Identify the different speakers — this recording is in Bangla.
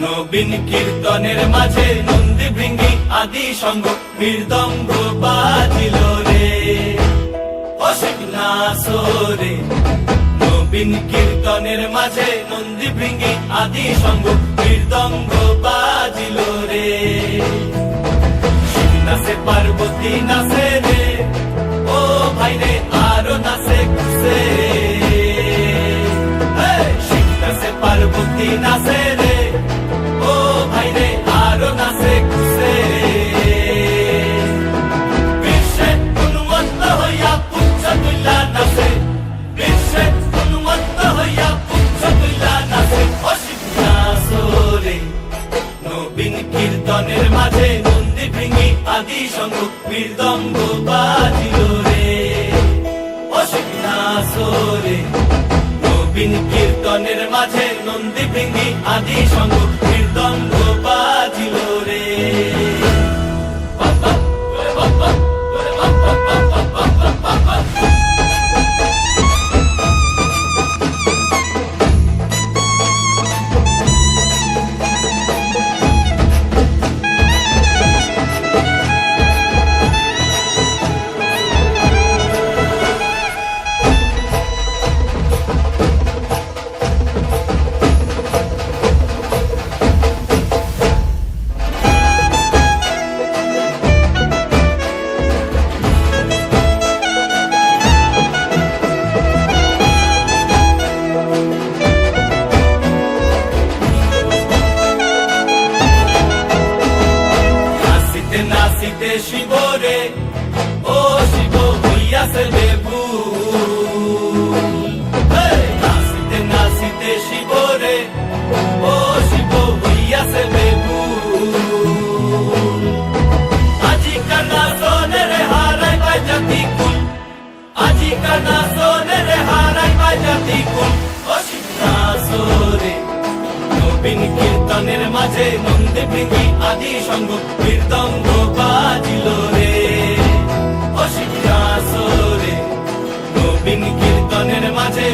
Speaker 1: নবীন কীর্তনের মাঝে নন্দী ভৃঙ্গি আদি সঙ্গ মৃদঙ্গ বাজিল রে অসিক নাসরে। নবীন কীর্তনের মাঝে নন্দী ভৃঙ্গি আদি সঙ্গ মৃদঙ্গ বাজিল রে। শিব নাচে পার্বতী নাচে রে, ও ভাই রে আরো নাচে কুসে। শিব নাচে পার্বতী নাচে রে, ও ভাই রে আরো নাচে কুসে। বিশ্বে উন্মত্ত হইয়া পুচ্ছ তুইলা নাচে, বিশ্বে উন্মত্ত হইয়া পুচ্ছ তুইলা নাচে অসিক নাচরে। নবীন কীর্তনের মাঝে নন্দী ভৃঙ্গি আদি সঙ্গ মৃদঙ্গ বাজিল রে অসিক নাচরে। নবীন কীর্তনের মাঝে নন্দী ভৃঙ্গি আদি সঙ্গ মৃদঙ্গ বাজিল রে। নাচিতে শিব রে, ও শিব হইয়াছে বেভুল। নাচিতে নাচিতে শিব রে, ও শিব হইয়াছে বেভুল। আজিকার নাচনের হারাই পাই জাতি কুল, আজিকার নাচনের হারাই পাই জাতি কুল অসিক নাচরে। নবীন কীর্তনের মাঝে নন্দী ভৃঙ্গি আদি সঙ্গ মৃদঙ্গ বাজিল রে অসিক নাচরে। নবীন কীর্তনের মাঝে